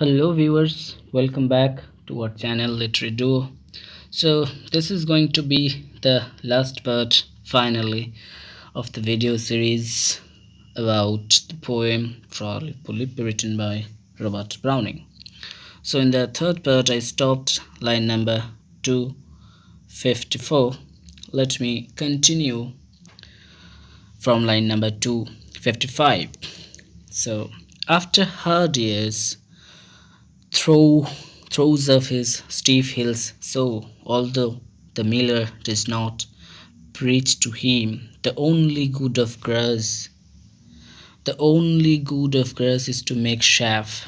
Hello viewers, welcome back to our channel Literary Duo. So this is going to be the last part finally of the video series about the poem Fra Lippo Lippi written by Robert Browning. So in the third part I stopped line number 254. Let me continue from line number 255. So after hard years throw throws of his steep hills so, although the miller does not preach to him the only good of grass is to make chaff.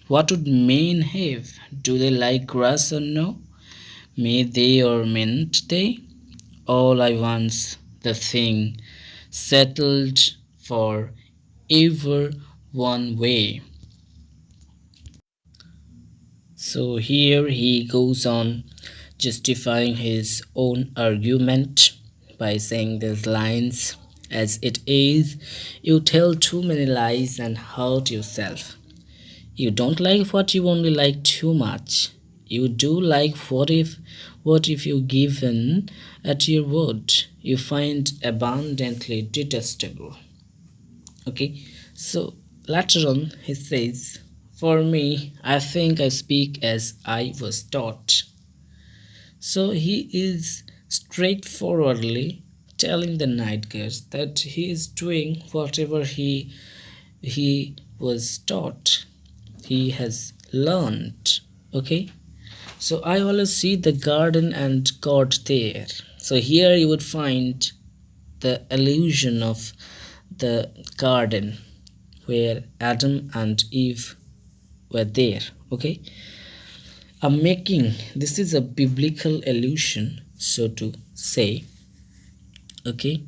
What would men have? Do they like grass or no? May they or mayn't they? All I want's the thing settled for ever one way. So here he goes on justifying his own argument by saying these lines: as it is, you tell too many lies and hurt yourself. You don't like what you only like too much. You do like what if you given at your word you find abundantly detestable. Okay, so later on he says, for me, I think I speak as I was taught. So he is straightforwardly telling the night guest that he is doing whatever he was taught. He has learned. Okay? So I always see the garden and God there. So here you would find the illusion of the garden where Adam and Eve were there. Okay, a making, this is a biblical allusion, so to say. Okay,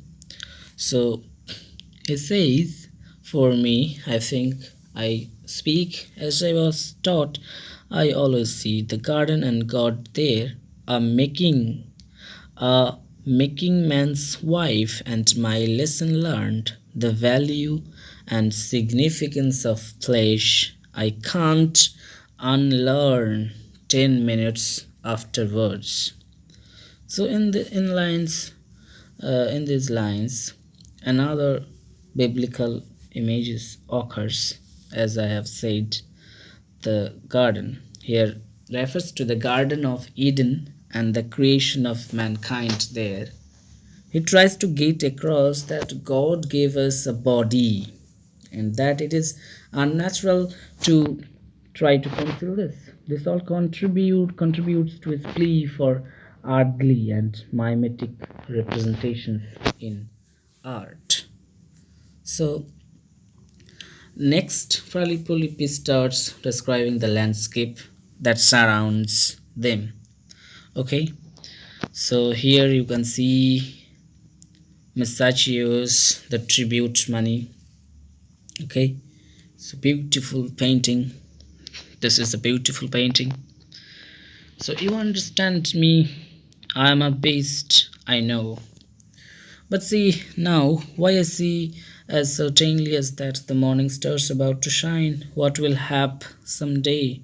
so he says, for me, I think I speak as I was taught. I always see the garden and God there, a making man's wife, and my lesson learned, the value and significance of flesh I can't unlearn 10 minutes afterwards. So in these lines, another biblical images occurs. As I have said, the garden here refers to the Garden of Eden and the creation of mankind there. He tries to get across that God gave us a body and that it is unnatural to try to conceal this. This all contributes to his plea for earthly and mimetic representations in art. So next, Fra Lippo Lippi starts describing the landscape that surrounds them. Okay, so here you can see Masaccio's the tribute money. Okay, it's a beautiful painting. This is a beautiful painting. So you understand me, I am a beast, I know. But see now, why I see as certainly as that the morning star's about to shine. What will hap some day?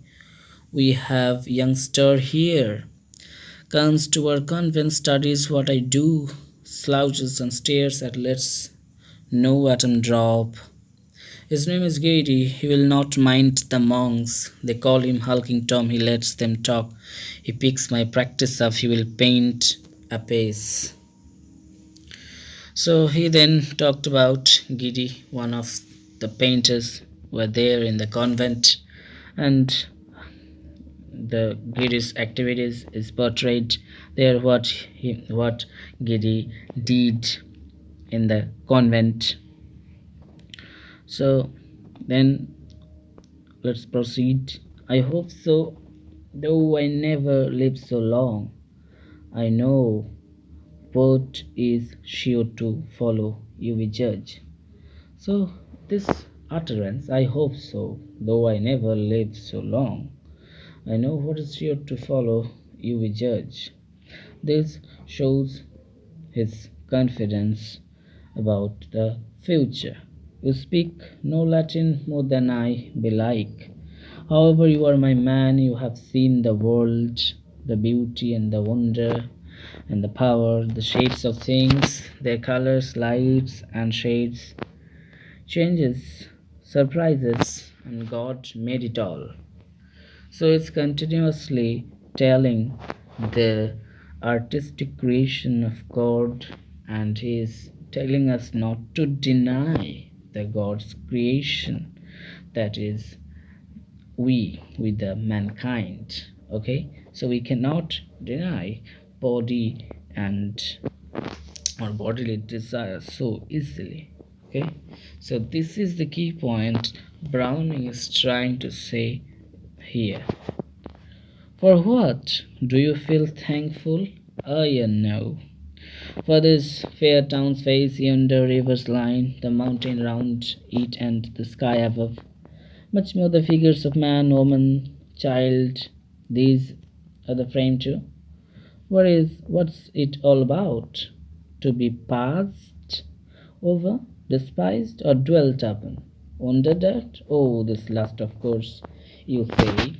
We have youngster here. Comes to our convent, studies what I do, slouches and stares at lets no atom drop. His name is Gaiety, he will not mind the monks. They call him Hulking Tom, he lets them talk. He picks my practice up, he will paint apace. So he then talked about Giddy, one of the painters were there in the convent, and the Giddy's activities is portrayed there, what Giddy did in the convent. So then let's proceed. I hope so, though I never lived so long. I know what is sure to follow, you will judge. So this utterance, I hope so, though I never lived so long. I know what is sure to follow, you will judge. This shows his confidence about the future. You speak no Latin more than I belike. However, you are my man, you have seen the world, the beauty and the wonder and the power, the shapes of things, their colors, lights, and shades, changes, surprises, and God made it all. So it's continuously telling the artistic creation of God, and He is telling us not to deny the God's creation, that is, we with the mankind. Okay, so we cannot deny body and or bodily desires so easily. Okay, so this is the key point Browning is trying to say here. For what do you feel thankful? I know. For this fair town's face yonder river's line, the mountain round it and the sky above. Much more the figures of man, woman, child, these are the frame too. What's it all about? To be passed over, despised, or dwelt upon? Wondered at? Oh, this last, of course, you say.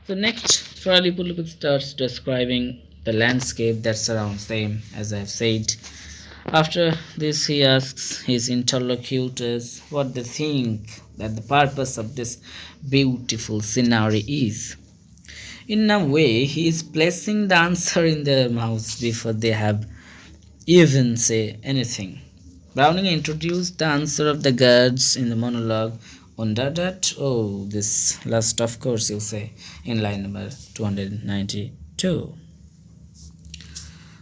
So next, Fra Lippo Lippi starts describing the landscape that surrounds them, as I've said. After this, he asks his interlocutors what they think that the purpose of this beautiful scenery is. In a way, he is placing the answer in their mouths before they have even say anything. Browning introduced the answer of the gods in the monologue. Under that, oh, this last, of course, you'll say in line number 292.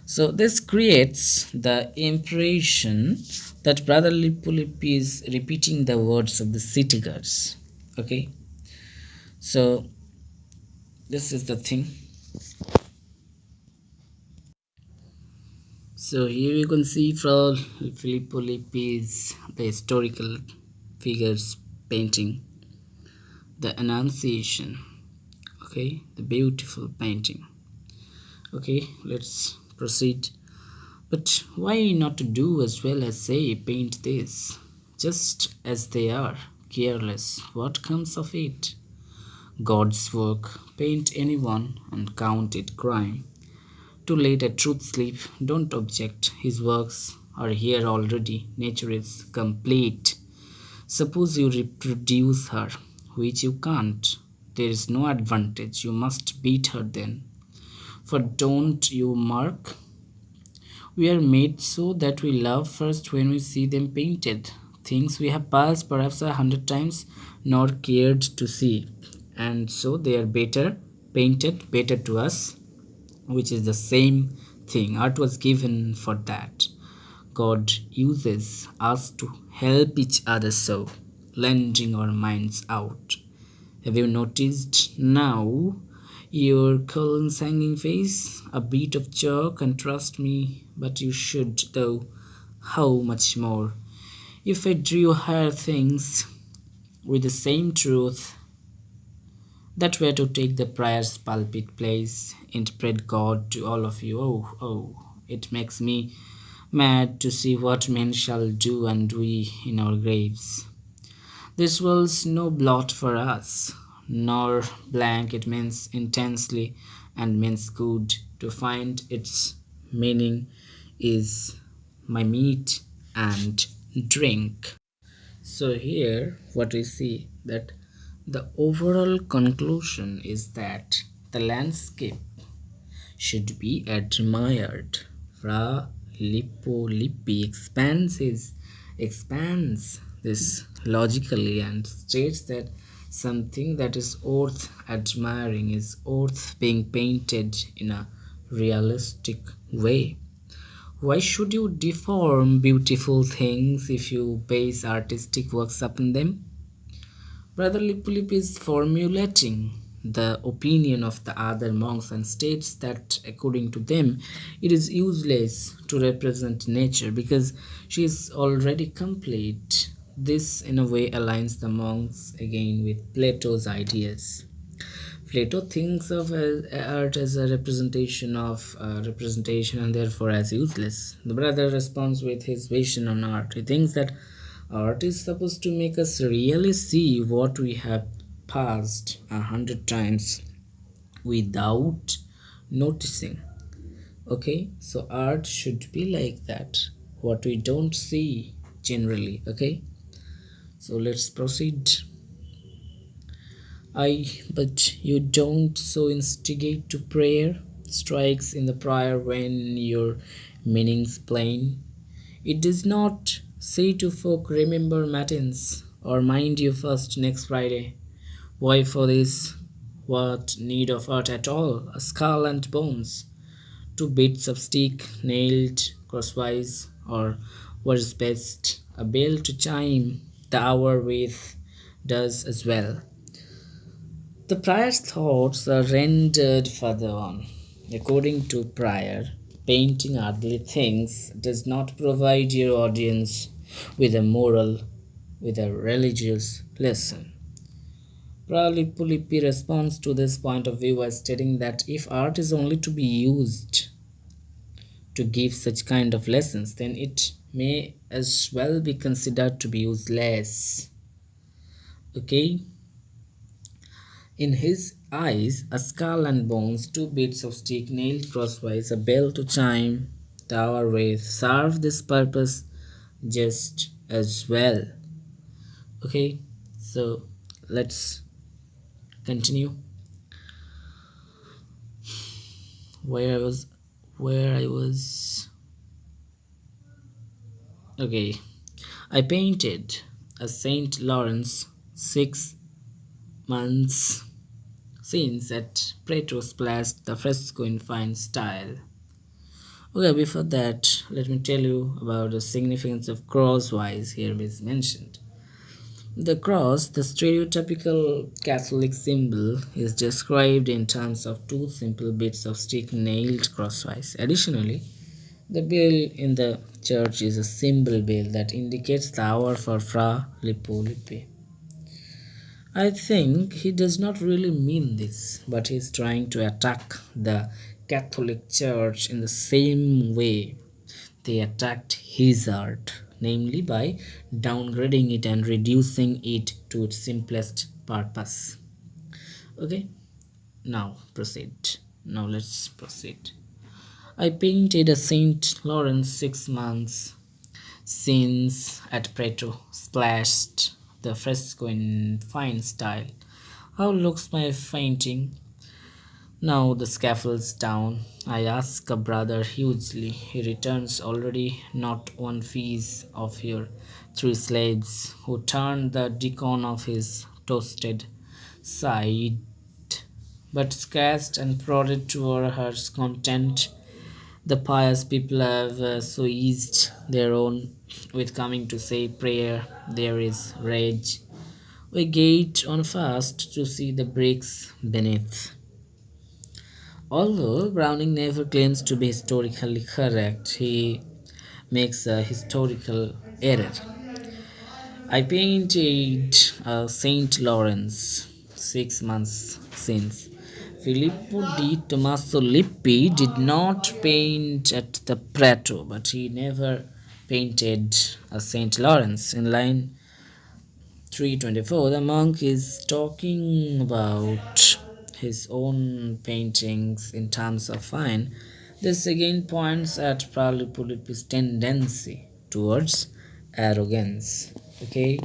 So this creates the impression that Brother Lippo Lippi is repeating the words of the city gods. Okay, so this is the thing. So here you can see Fra Lippo Lippi's the historical figures painting, the Annunciation. Okay, the beautiful painting. Okay, let's proceed. But why not do as well as say paint this, just as they are, careless what comes of it? God's work, paint anyone and count it crime. To let a truth sleep, don't object, his works are here already, nature is complete. Suppose you reproduce her, which you can't. There is no advantage, you must beat her then. For don't you mark? We are made so that we love first when we see them painted. Things we have passed perhaps 100 times, nor cared to see. And so they are better, painted better to us, which is the same thing. Art was given for that. God uses us to help each other so, lending our minds out. Have you noticed now your Colin's hanging face? A bit of chalk, and trust me, but you should, though. How much more? If I drew her things with the same truth that were to take the prior's pulpit place, interpret God to all of you. Oh, oh, it makes me mad to see what men shall do and we in our graves. This was no blot for us, nor blank. It means intensely and means good. To find its meaning is my meat and drink. So here what we see that the overall conclusion is that the landscape should be admired. Fra Lippo Lippi expands this logically and states that something that is worth admiring is worth being painted in a realistic way. Why should you deform beautiful things if you base artistic works upon them? Brother Lippo Lippi is formulating the opinion of the other monks and states that according to them it is useless to represent nature because she is already complete. This in a way aligns the monks again with Plato's ideas. Plato thinks of art as a representation of representation and therefore as useless. The brother responds with his vision on art. He thinks that art is supposed to make us really see what we have passed 100 times without noticing. Okay, so art should be like that, what we don't see generally. Okay, so let's proceed. But you don't so instigate to prayer, strikes in the prayer when your meaning's plain. It does not say to folk, remember matins, or mind you first next Friday. Why for this? What need of art at all? A skull and bones, two bits of stick nailed crosswise, or what is best, a bell to chime the hour with does as well. The prior's thoughts are rendered further on. According to Prior, painting ugly things does not provide your audience with a moral, with a religious lesson. Fra Lippo Lippi responds to this point of view by stating that if art is only to be used to give such kind of lessons, then it may as well be considered to be useless. Okay? In his eyes, a skull and bones, two bits of stick nailed crosswise, a bell to chime the hour with, serve this purpose just as well. Okay, so let's continue. Where I was, where I was. Okay, I painted a Saint Lawrence 6 months since at Prato splashed the fresco in fine style. Okay, before that, let me tell you about the significance of crosswise here is mentioned. The cross, the stereotypical Catholic symbol, is described in terms of two simple bits of stick nailed crosswise. Additionally, the bell in the church is a symbol bell that indicates the hour for Fra Lippo Lippi. I think he does not really mean this, but he is trying to attack the Catholic Church in the same way they attacked his art, namely by downgrading it and reducing it to its simplest purpose. Okay, now proceed. Now let's proceed. I painted a Saint Lawrence 6 months since at Prato, splashed the fresco in fine style. How looks my painting? Now the scaffold's down. I ask a brother hugely. He returns already not one fees of your 3 slaves, who turned the deacon of his toasted side, but scratched and prodded to our heart's content. The pious people have so eased their own with coming to say prayer. There is rage. We gate on fast to see the bricks beneath. Although Browning never claims to be historically correct, he makes a historical error. I painted Saint Lawrence 6 months since. Filippo di Tommaso Lippi did not paint at the Prato, but he never painted a Saint Lawrence. In line 324, the monk is talking about his own paintings in terms of fine. This again points at Fra Lippo Lippi's tendency towards arrogance. Okay,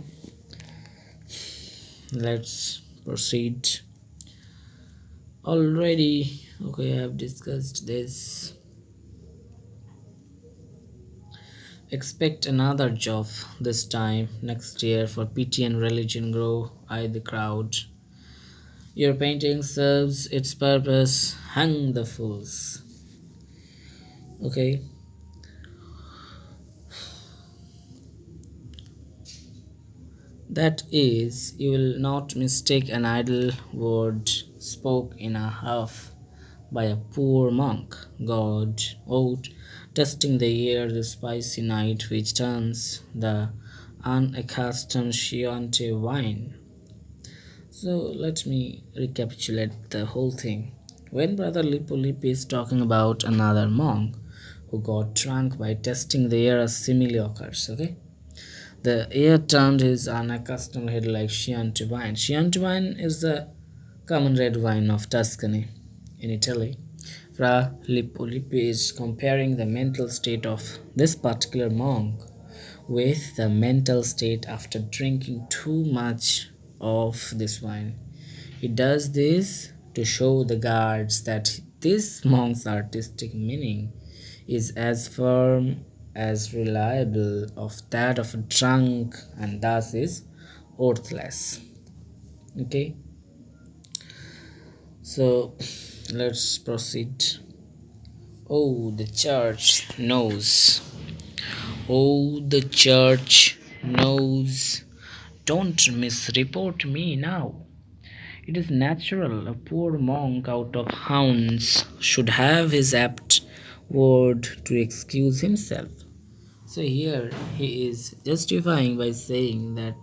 let's proceed. Already, okay, I have discussed this. Expect another job this time next year for pity and religion grow. I the crowd. Your painting serves its purpose. Hang the fools. Okay. That is, you will not mistake an idle word spoke in a huff by a poor monk. God out, testing the air, the spicy night which turns the unaccustomed Chianti wine. So let me recapitulate the whole thing. When Brother Lippo Lippi is talking about another monk who got drunk by testing the air, a simile occurs. Okay, The air turned his unaccustomed head like Chianti wine. Chianti wine is the common red wine of Tuscany in Italy. Fra Lippo Lippi is comparing the mental state of this particular monk with the mental state after drinking too much of this wine. He does this to show the guards that this monk's artistic meaning is as firm as reliable of that of a drunk and thus is worthless. Okay, so let's proceed. Oh, the church knows. Oh, the church knows. Don't misreport me now. It is natural a poor monk out of hounds should have his apt word to excuse himself. So here he is justifying by saying that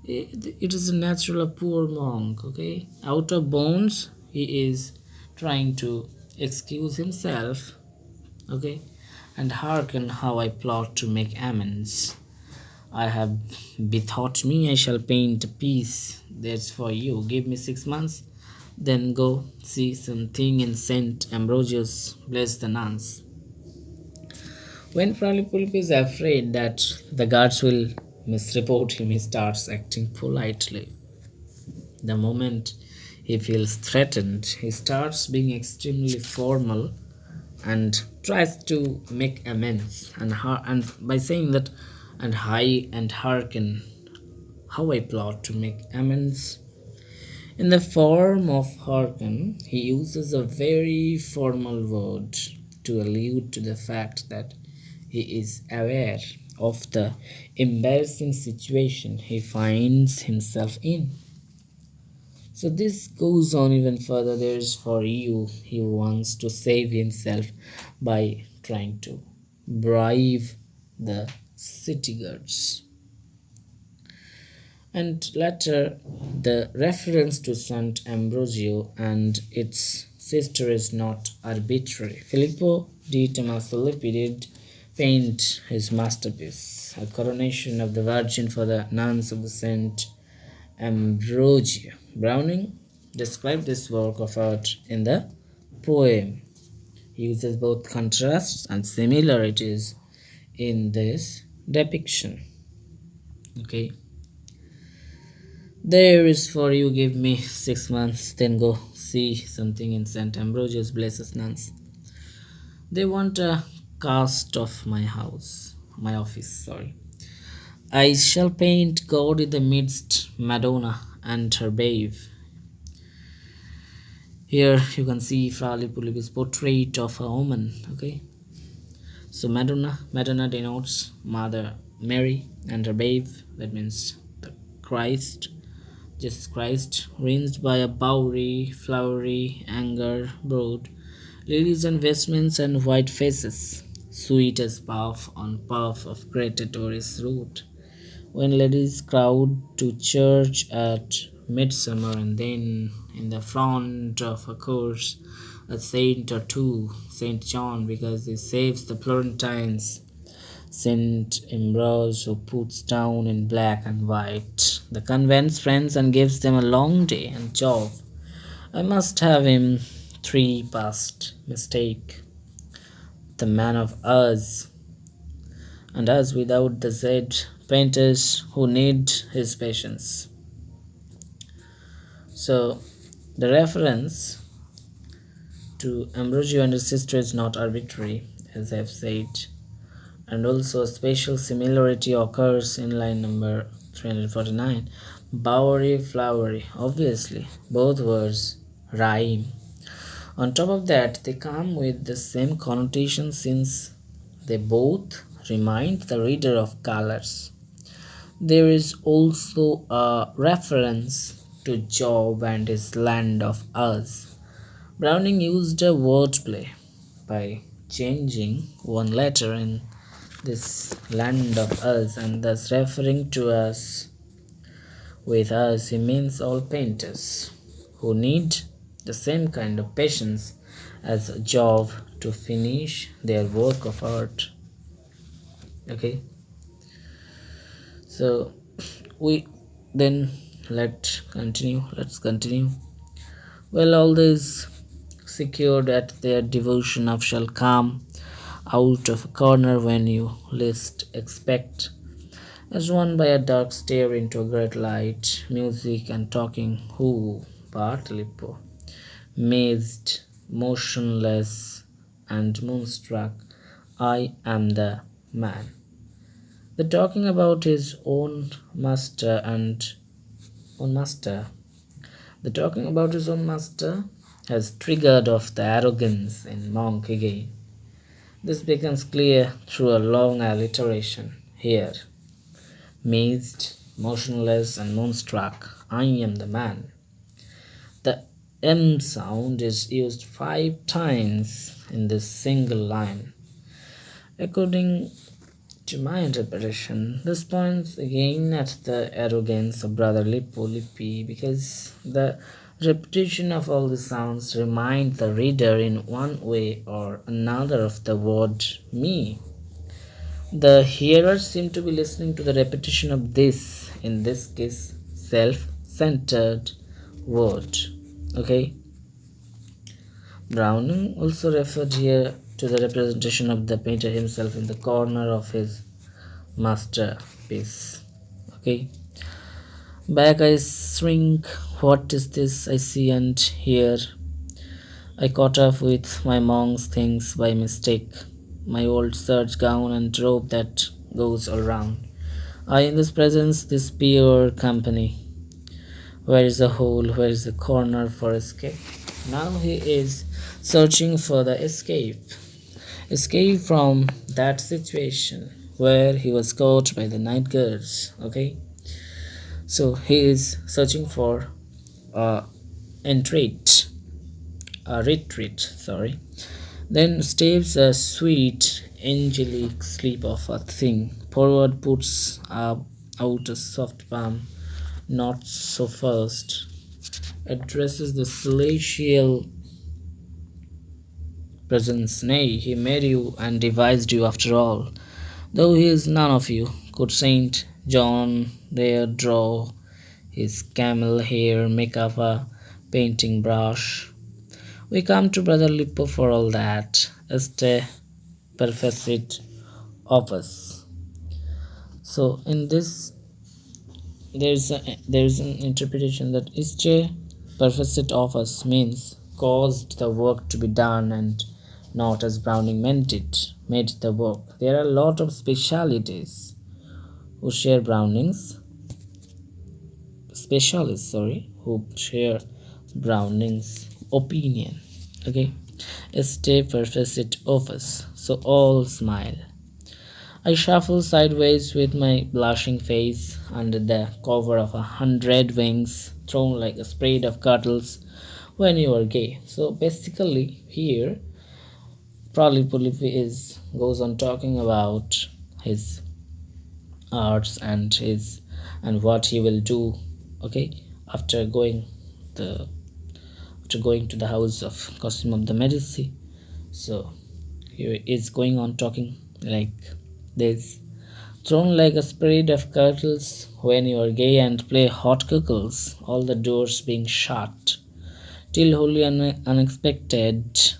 it is a natural a poor monk, okay? Out of bounds, he is trying to excuse himself, okay? And hearken how I plot to make amends. I have bethought me I shall paint a piece that's for you. Give me 6 months, then go see something in St. Ambrosius, bless the nuns. When Fra Lippo Lippi is afraid that the guards will misreport him, he starts acting politely. The moment he feels threatened, he starts being extremely formal and tries to make amends and by saying that and high and hearken how I plot to make amends. In the form of hearken, he uses a very formal word to allude to the fact that he is aware of the embarrassing situation he finds himself in. So this goes on even further. There's for you, he wants to save himself by trying to bribe the city guards. And later, the reference to Saint Ambrosio and its sister is not arbitrary. Filippo di Tommaso Lippi did paint his masterpiece, a coronation of the Virgin for the nuns of the Saint Ambrosio. Browning described this work of art in the poem. He uses both contrasts and similarities in this depiction. Okay. There is for you, give me 6 months, then go see something in St. Ambrosius, blessed nuns. They want a cast of my office, sorry. I shall paint God in the midst, Madonna and her babe. Here you can see Fra Lippo Lippi's portrait of a woman, okay. So Madonna denotes Mother Mary and her babe, that means the Christ. Jesus Christ, rinsed by a bowery, flowery anger brood, lilies and vestments and white faces, sweet as puff on puff of grated orris root. When ladies crowd to church at midsummer, and then in the front of a course, a saint or two, Saint John, because he saves the Florentines, Saint Ambrose, who puts down in black and white the convent's friends and gives them a long day and job. I must have him 3 past mistake. The man of us, and us without the Z, painters who need his patience. So the reference to Ambrosio and his sister is not arbitrary, as I've said. And also a special similarity occurs in line number 349. Bowery, flowery. Obviously, both words rhyme. On top of that, they come with the same connotation since they both remind the reader of colors. There is also a reference to Job and his land of Uz. Browning used a wordplay by changing one letter in this land of us and thus referring to us. With us, he means all painters who need the same kind of patience as Job to finish their work of art. Okay, So we then let's continue. Well, all these secured at their devotion of shall come out of a corner when you least expect, as one by a dark stair into a great light, music and talking. Who? But Lippo, mazed, motionless, and moonstruck. I am the man. The talking about his own master. The talking about his own master has triggered off the arrogance in Monk again. This becomes clear through a long alliteration here. Mazed, motionless, and moonstruck, I am the man. The M sound is used 5 times in this single line. According to my interpretation, this points again at the arrogance of Brother Lippo Lippi because the repetition of all the sounds remind the reader in one way or another of the word me. The hearers seem to be listening to the repetition of this, in this case, self centered word. Okay. Browning also referred here to the representation of the painter himself in the corner of his masterpiece. Okay. Back I shrink. What is this I see and hear? I caught up with my monk's things by mistake. My old serge gown and robe that goes all round. I in this presence, this pure company. Where is the hole? Where is the corner for escape? Now he is searching for the escape. Escape from that situation where he was caught by the night guards. Okay? So he is searching for a retreat. A retreat, sorry. Then steps a sweet, angelic sleep of a thing. Forward puts out a soft palm, not so fast. Addresses the celestial presence. Nay, he made you and devised you after all. Though he is none of you, could Saint John there draw his camel hair, make up a painting brush? We come to Brother Lippo for all that. Este perfecit office. So in this there is an interpretation that este perfecit office means caused the work to be done and not as Browning meant it, made the work. There are a lot of specialities who share Browning's specialists, who share Browning's opinion. Okay, stay perfect office. So all smile. I shuffle sideways with my blushing face under the cover of 100 wings thrown like a spray of cuddles when you are gay. So basically, here Fra Lippo Lippi is goes on talking about his arts and what he will do. Okay, after going the after going to the house of Costume of the Medici. So here is going on talking like this. Thrown like a spread of curtains when you are gay and play hot cockles, all the doors being shut, till wholly unexpected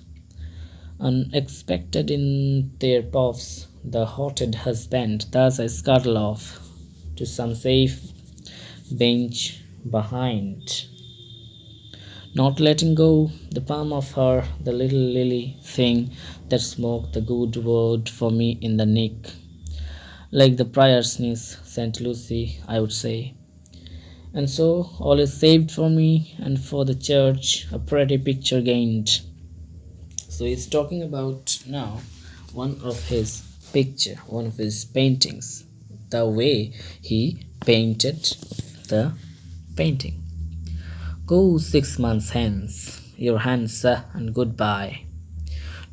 in their puffs, the hotted husband. Thus I scuttle off to some safe bench behind, not letting go the palm of her, the little lily thing that smoked the good word for me in the neck. Like the prior's niece, St. Lucy, I would say. And so all is saved for me and for the church, a pretty picture gained. So he's talking about now one of his paintings, the way he painted the painting. Go 6 months hence, your hands, sir, and goodbye.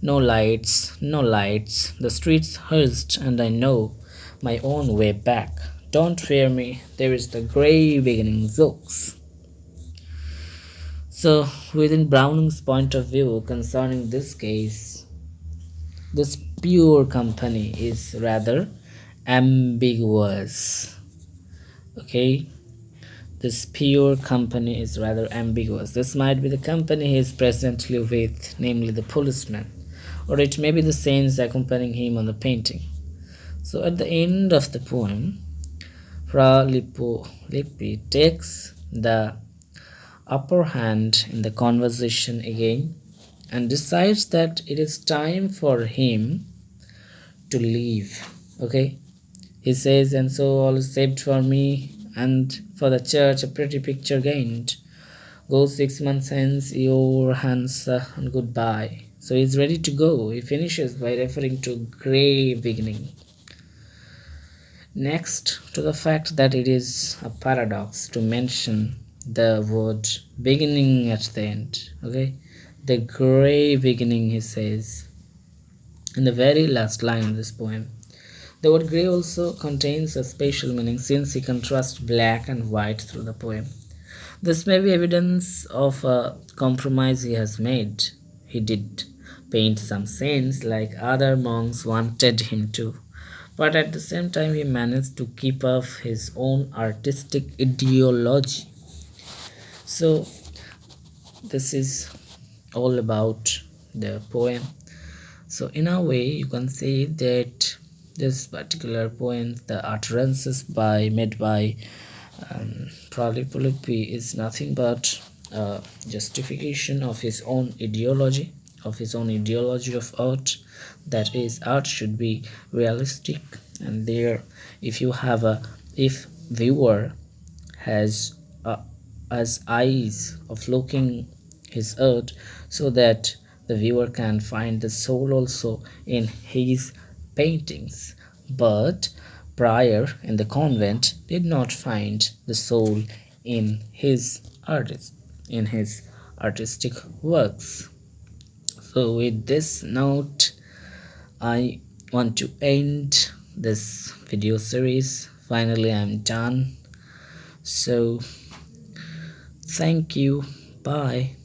No lights, no lights, the streets hushed, and I know my own way back. Don't fear me, there is the grey beginning zooks. So, within Browning's point of view concerning this case, this pure company is rather ambiguous. Okay, this pure company is rather ambiguous. This might be the company he is presently with, namely the policeman, or it may be the saints accompanying him on the painting. So at the end of the poem, Fra Lippo Lippi takes the upper hand in the conversation again and decides that it is time for him to leave. Okay, he says, and so all is saved for me and for the church, a pretty picture gained. Go 6 months hence, your hands and goodbye. So he's ready to go. He finishes by referring to grey beginning. Next, to the fact that it is a paradox to mention the word beginning at the end. Okay, the grey beginning, he says in the very last line of this poem. The word grey also contains a special meaning since he contrasts black and white through the poem. This may be evidence of a compromise he has made. He did paint some saints like other monks wanted him to, but at the same time he managed to keep up his own artistic ideology. So this is all about the poem. So in a way you can say that this particular poem, the utterances made by Fra Lippo Lippi is nothing but a justification of his own ideology, of art. That is, art should be realistic, and there, if you have a, if viewer has as eyes of looking his art, so that the viewer can find the soul also in his paintings. But Prior in the convent did not find the soul in his artistic works. So with this note, I want to end this video series. Finally, I'm done. So thank you. Bye.